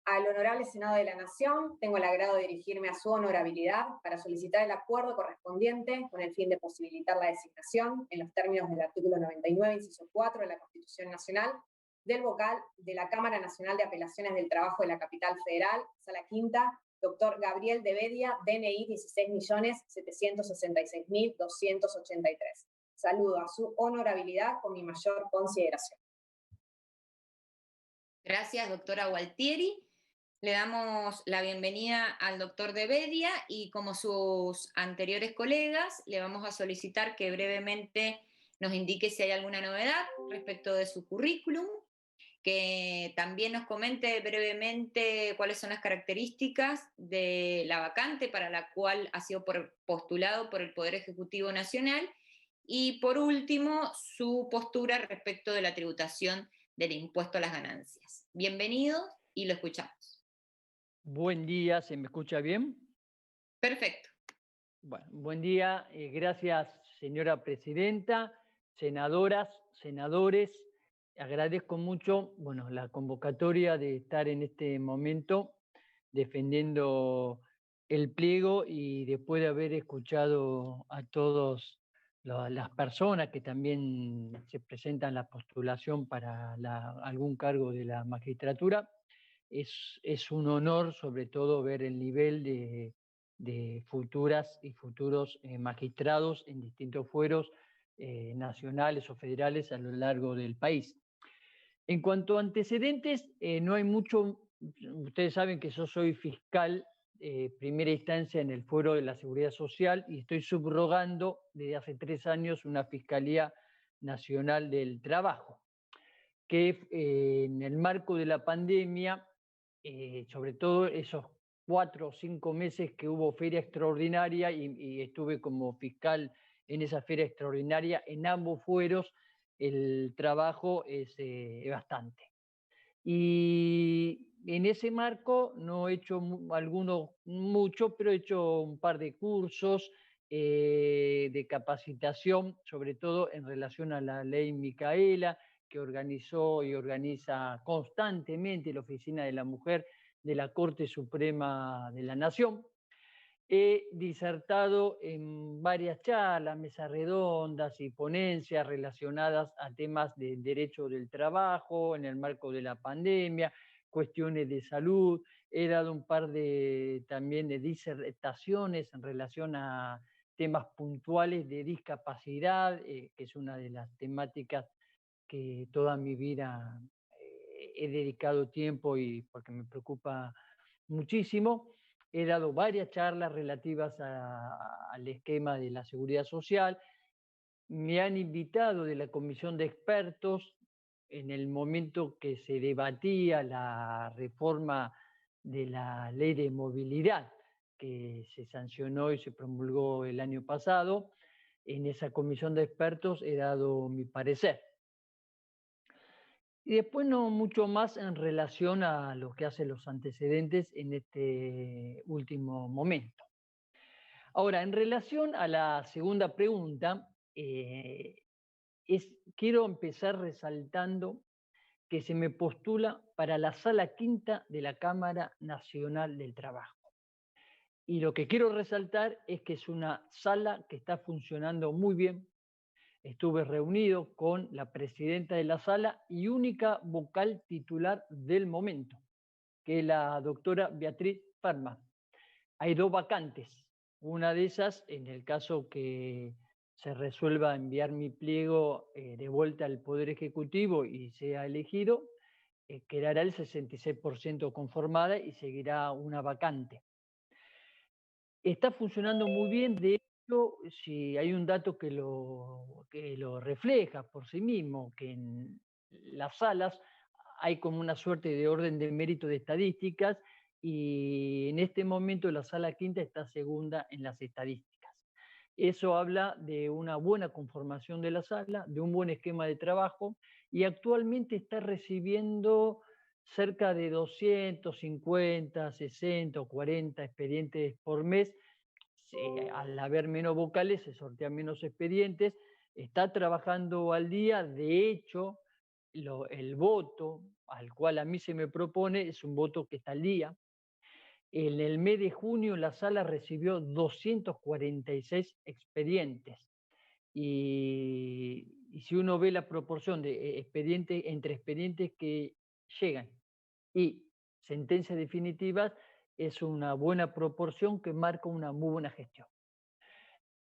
Al Honorable Senado de la Nación, tengo el agrado de dirigirme a su honorabilidad para solicitar el acuerdo correspondiente con el fin de posibilitar la designación, en los términos del artículo 99, inciso 4 de la Constitución Nacional, del vocal de la Cámara Nacional de Apelaciones del Trabajo de la Capital Federal, Sala Quinta, doctor Gabriel de Bedia, DNI 16.766.283. Saludo a su honorabilidad con mi mayor consideración. Gracias, doctora Gualtieri. Le damos la bienvenida al doctor de Bedia y, como sus anteriores colegas, le vamos a solicitar que brevemente nos indique si hay alguna novedad respecto de su currículum, que también nos comente brevemente cuáles son las características de la vacante para la cual ha sido postulado por el Poder Ejecutivo Nacional y, por último, su postura respecto de la tributación del impuesto a las ganancias. Bienvenido y lo escuchamos. Buen día, ¿se me escucha bien? Perfecto. Bueno, buen día, gracias señora presidenta, senadoras, senadores. Agradezco mucho, la convocatoria de estar en este momento defendiendo el pliego y después de haber escuchado a todas las personas que también se presentan la postulación para algún cargo de la magistratura. Es un honor, sobre todo, ver el nivel de futuras y futuros magistrados en distintos fueros nacionales o federales a lo largo del país. En cuanto a antecedentes, no hay mucho. Ustedes saben que yo soy fiscal primera instancia en el Fuero de la Seguridad Social y estoy subrogando desde hace 3 años una Fiscalía Nacional del Trabajo, que en el marco de la pandemia, sobre todo esos 4 o 5 meses que hubo feria extraordinaria y estuve como fiscal en esa feria extraordinaria, en ambos fueros el trabajo es bastante. Y en ese marco no he hecho mucho, pero he hecho un par de cursos de capacitación, sobre todo en relación a la ley Micaela, que organizó y organiza constantemente la Oficina de la Mujer de la Corte Suprema de la Nación. He disertado en varias charlas, mesas redondas y ponencias relacionadas a temas de derecho del trabajo en el marco de la pandemia, cuestiones de salud. He dado un par también de disertaciones en relación a temas puntuales de discapacidad, que es una de las temáticas que toda mi vida he dedicado tiempo y porque me preocupa muchísimo. He dado varias charlas relativas al esquema de la seguridad social. Me han invitado de la comisión de expertos en el momento que se debatía la reforma de la ley de movilidad que se sancionó y se promulgó el año pasado. En esa comisión de expertos he dado mi parecer. Y después no mucho más en relación a lo que hacen los antecedentes en este último momento. Ahora, en relación a la segunda pregunta, quiero empezar resaltando que se me postula para la Sala Quinta de la Cámara Nacional del Trabajo. Y lo que quiero resaltar es que es una sala que está funcionando muy bien. Estuve reunido con la presidenta de la sala y única vocal titular del momento, que es la doctora Beatriz Parma. Hay 2 vacantes. Una de esas, en el caso que se resuelva enviar mi pliego de vuelta al Poder Ejecutivo y sea elegido, quedará el 66% conformada y seguirá una vacante. Está funcionando muy bien. De hecho, si hay un dato que lo refleja por sí mismo, que en las salas hay como una suerte de orden de mérito de estadísticas y en este momento la Sala Quinta está segunda en las estadísticas. Eso habla de una buena conformación de la sala, de un buen esquema de trabajo y actualmente está recibiendo cerca de 250, 60 o 40 expedientes por mes. Al haber menos vocales se sortean menos expedientes, está trabajando al día. De hecho, el voto al cual a mí se me propone, es un voto que está al día. En el mes de junio la sala recibió 246 expedientes y si uno ve la proporción de expedientes entre expedientes que llegan y sentencias definitivas, es una buena proporción que marca una muy buena gestión.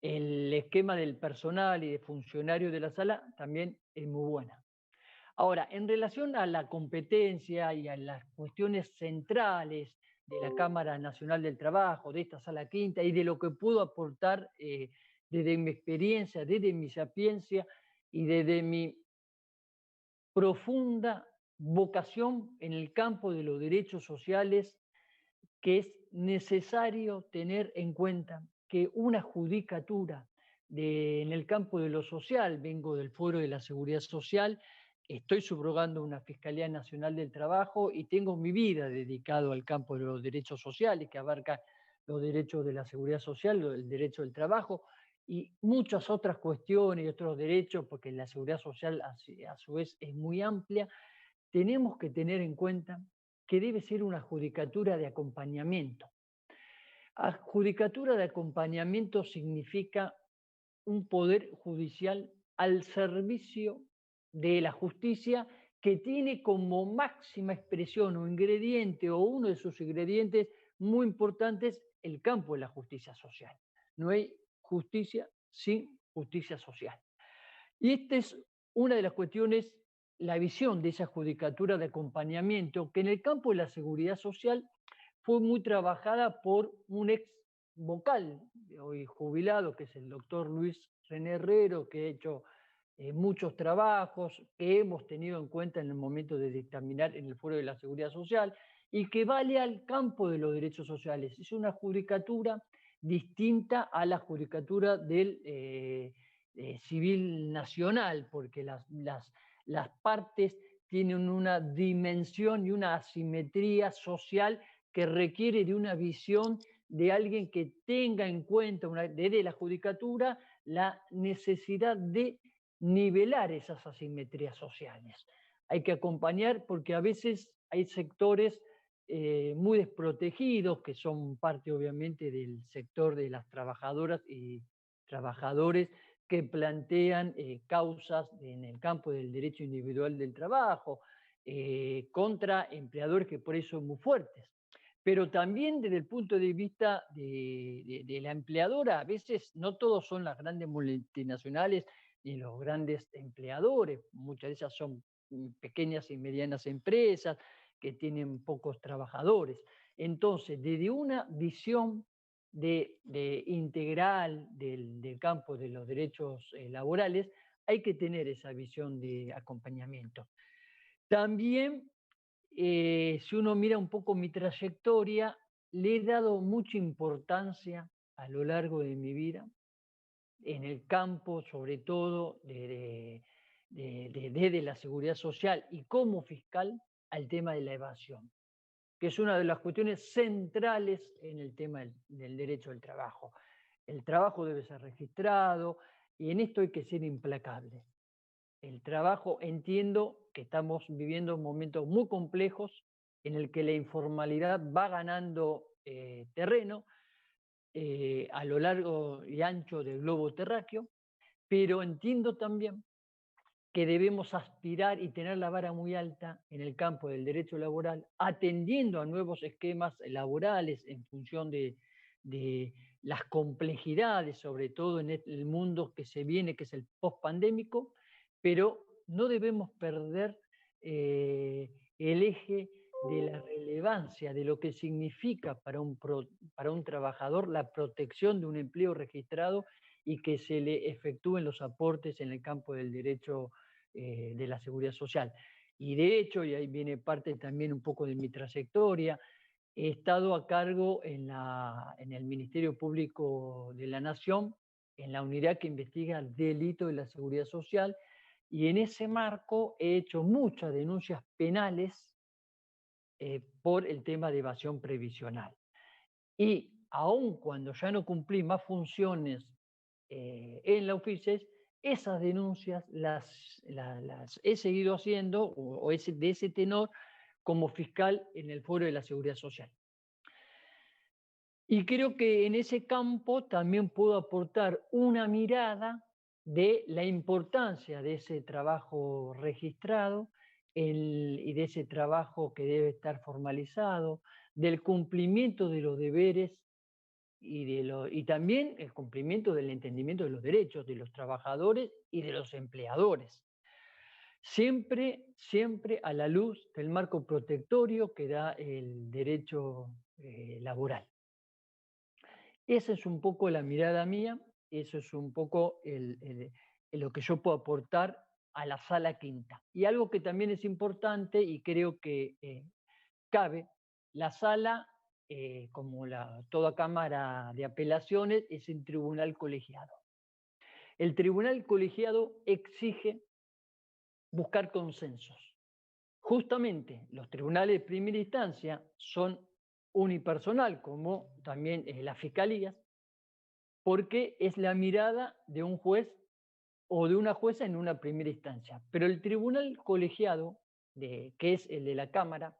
El esquema del personal y de funcionarios de la sala también es muy buena. Ahora, en relación a la competencia y a las cuestiones centrales de la Cámara Nacional del Trabajo, de esta sala quinta y de lo que puedo aportar desde mi experiencia, desde mi sapiencia y desde mi profunda vocación en el campo de los derechos sociales, que es necesario tener en cuenta que una judicatura en el campo de lo social, vengo del Foro de la Seguridad Social, estoy subrogando una Fiscalía Nacional del Trabajo y tengo mi vida dedicado al campo de los derechos sociales, que abarca los derechos de la seguridad social, el derecho del trabajo y muchas otras cuestiones y otros derechos, porque la seguridad social a su vez es muy amplia. Tenemos que tener en cuenta que debe ser una judicatura de acompañamiento. Judicatura de acompañamiento significa un poder judicial al servicio de la justicia que tiene como máxima expresión o ingrediente o uno de sus ingredientes muy importantes el campo de la justicia social. No hay justicia sin justicia social. Y esta es una de las cuestiones, la visión de esa judicatura de acompañamiento, que en el campo de la seguridad social fue muy trabajada por un ex vocal, hoy jubilado, que es el doctor Luis René Herrero, que ha hecho muchos trabajos que hemos tenido en cuenta en el momento de dictaminar en el Foro de la Seguridad Social y que vale al campo de los derechos sociales. Es una judicatura distinta a la judicatura del civil nacional, porque las partes tienen una dimensión y una asimetría social que requiere de una visión de alguien que tenga en cuenta desde la judicatura la necesidad de nivelar esas asimetrías sociales. Hay que acompañar porque a veces hay sectores muy desprotegidos que son parte obviamente del sector de las trabajadoras y trabajadores que plantean causas en el campo del derecho individual del trabajo contra empleadores que por eso son muy fuertes. Pero también desde el punto de vista de la empleadora, a veces no todos son las grandes multinacionales ni los grandes empleadores, muchas de ellas son pequeñas y medianas empresas que tienen pocos trabajadores. Entonces, desde una visión de integral del campo de los derechos laborales, hay que tener esa visión de acompañamiento. También, si uno mira un poco mi trayectoria, le he dado mucha importancia a lo largo de mi vida, en el campo, sobre todo, de la seguridad social y como fiscal, al tema de la evasión, que es una de las cuestiones centrales en el tema del derecho al trabajo. El trabajo debe ser registrado y en esto hay que ser implacable. El trabajo, entiendo que estamos viviendo momentos muy complejos en el que la informalidad va ganando terreno a lo largo y ancho del globo terráqueo, pero entiendo también que debemos aspirar y tener la vara muy alta en el campo del derecho laboral, atendiendo a nuevos esquemas laborales en función de las complejidades, sobre todo en el mundo que se viene, que es el post-pandémico, pero no debemos perder el eje de la relevancia de lo que significa para un trabajador la protección de un empleo registrado y que se le efectúen los aportes en el campo del derecho de la seguridad social. Y de hecho, y ahí viene parte también un poco de mi trayectoria, he estado a cargo en el Ministerio Público de la Nación, en la unidad que investiga el delito de la seguridad social, y en ese marco he hecho muchas denuncias penales por el tema de evasión previsional. Y aun cuando ya no cumplí más funciones en la UFICES, esas denuncias las he seguido haciendo, o de ese tenor, como fiscal en el Foro de la Seguridad Social. Y creo que en ese campo también puedo aportar una mirada de la importancia de ese trabajo registrado y de ese trabajo que debe estar formalizado, del cumplimiento de los deberes y también el cumplimiento del entendimiento de los derechos de los trabajadores y de los empleadores. Siempre, siempre a la luz del marco protectorio que da el derecho laboral. Esa es un poco la mirada mía, eso es un poco lo que yo puedo aportar a la sala quinta. Y algo que también es importante y creo que cabe, la sala, como toda cámara de apelaciones, es un tribunal colegiado. El tribunal colegiado exige buscar consensos. Justamente los tribunales de primera instancia son unipersonal, como también las fiscalías, porque es la mirada de un juez o de una jueza en una primera instancia. Pero el tribunal colegiado, que es el de la Cámara,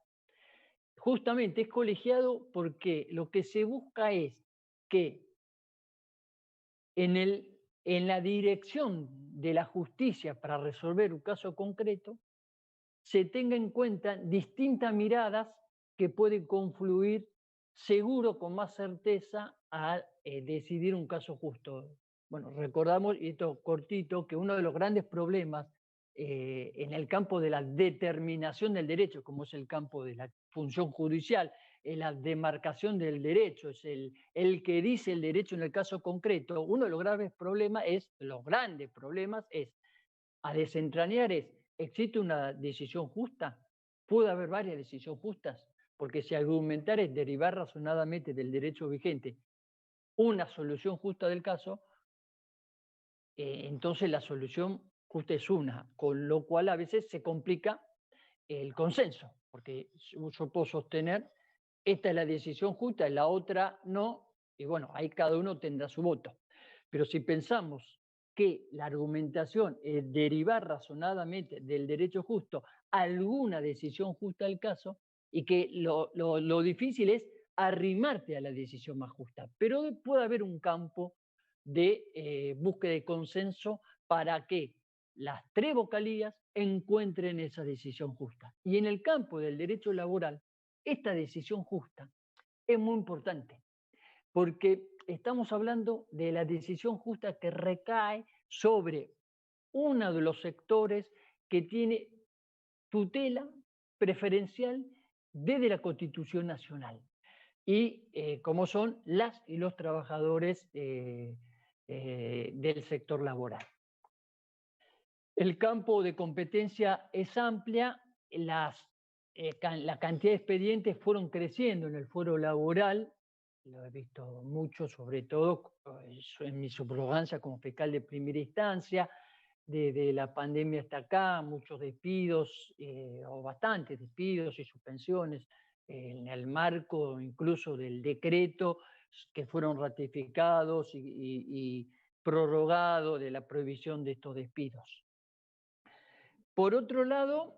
justamente es colegiado porque lo que se busca es que en la dirección de la justicia para resolver un caso concreto se tenga en cuenta distintas miradas que pueden confluir seguro con más certeza a decidir un caso justo. Bueno, recordamos, y esto cortito, que uno de los grandes problemas en el campo de la determinación del derecho, como es el campo de la función judicial, la demarcación del derecho, es el que dice el derecho en el caso concreto, uno de los grandes problemas es, a desentrañar es, ¿existe una decisión justa? ¿Puede haber varias decisiones justas? Porque si argumentar es derivar razonadamente del derecho vigente una solución justa del caso, entonces la solución justa es una, con lo cual a veces se complica el consenso, porque yo puedo sostener esta es la decisión justa, la otra no, y bueno, ahí cada uno tendrá su voto. Pero si pensamos que la argumentación es derivar razonadamente del derecho justo alguna decisión justa del caso, y que lo difícil es arrimarte a la decisión más justa, pero puede haber un campo de búsqueda de consenso para que las tres vocalías encuentren esa decisión justa. Y en el campo del derecho laboral, esta decisión justa es muy importante, porque estamos hablando de la decisión justa que recae sobre uno de los sectores que tiene tutela preferencial desde la Constitución Nacional, y como son las y los trabajadores del sector laboral. El campo de competencia es amplia, la cantidad de expedientes fueron creciendo en el foro laboral, lo he visto mucho, sobre todo en mi subrogancia como fiscal de primera instancia. Desde la pandemia hasta acá, muchos despidos, o bastantes despidos y suspensiones, en el marco incluso del decreto que fueron ratificados y prorrogados de la prohibición de estos despidos. Por otro lado,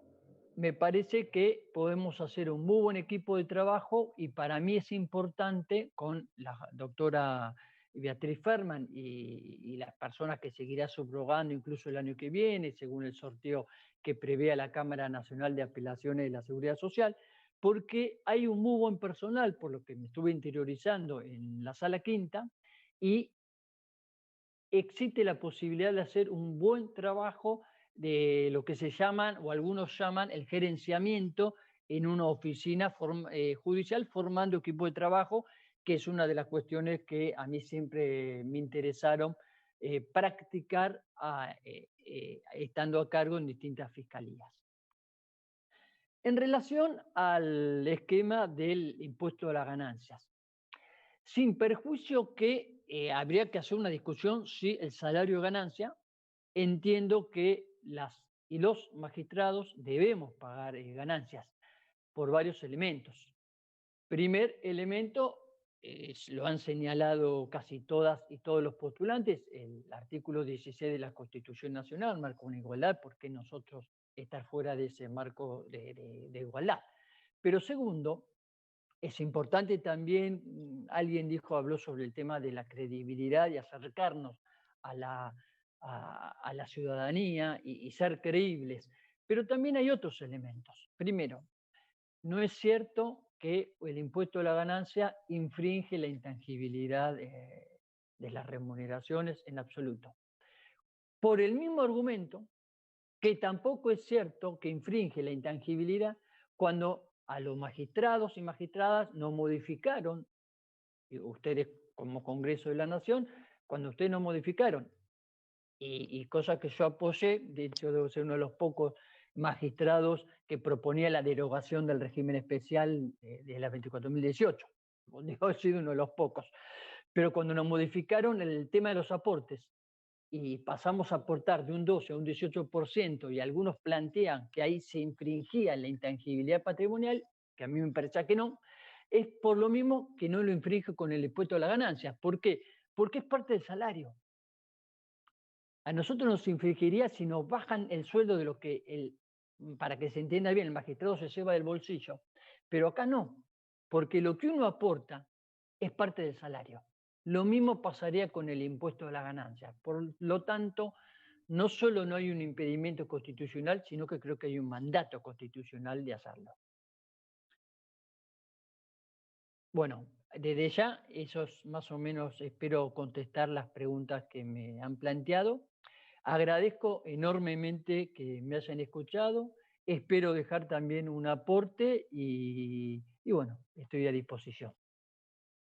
me parece que podemos hacer un muy buen equipo de trabajo, y para mí es importante, con la doctora Beatriz Ferman y las personas que seguirá subrogando incluso el año que viene, según el sorteo que prevé la Cámara Nacional de Apelaciones de la Seguridad Social, porque hay un muy buen personal, por lo que me estuve interiorizando en la sala quinta, y existe la posibilidad de hacer un buen trabajo de lo que se llaman, o algunos llaman, el gerenciamiento en una oficina judicial, formando equipo de trabajo, que es una de las cuestiones que a mí siempre me interesaron practicar estando a cargo en distintas fiscalías. En relación al esquema del impuesto a las ganancias, sin perjuicio que habría que hacer una discusión si el salario de ganancia, entiendo que las y los magistrados debemos pagar ganancias por varios elementos. Primer elemento, lo han señalado casi todas y todos los postulantes, el artículo 16 de la Constitución Nacional marca una igualdad, ¿por qué nosotros estar fuera de ese marco de igualdad? Pero segundo, es importante también, alguien habló sobre el tema de la credibilidad y acercarnos a la ciudadanía y ser creíbles, pero también hay otros elementos. Primero, no es cierto que el impuesto a la ganancia infringe la intangibilidad de las remuneraciones en absoluto. Por el mismo argumento, que tampoco es cierto que infringe la intangibilidad cuando a los magistrados y magistradas no modificaron, y ustedes como Congreso de la Nación, cuando ustedes no modificaron, y cosa que yo apoyé, de hecho debo ser uno de los pocos magistrados que proponía la derogación del régimen especial de la 24.018. Digo, he sido uno de los pocos. Pero cuando nos modificaron el tema de los aportes y pasamos a aportar de un 12 a un 18%, y algunos plantean que ahí se infringía la intangibilidad patrimonial, que a mí me parece que no, es por lo mismo que no lo infringe con el impuesto a la ganancia. ¿Por qué? Porque es parte del salario. A nosotros nos infringiría si nos bajan el sueldo de lo que, para que se entienda bien, el magistrado se lleva del bolsillo. Pero acá no, porque lo que uno aporta es parte del salario. Lo mismo pasaría con el impuesto a la ganancia. Por lo tanto, no solo no hay un impedimento constitucional, sino que creo que hay un mandato constitucional de hacerlo. Bueno, desde ya, esos más o menos espero contestar las preguntas que me han planteado. Agradezco enormemente que me hayan escuchado. Espero dejar también un aporte y bueno, estoy a disposición.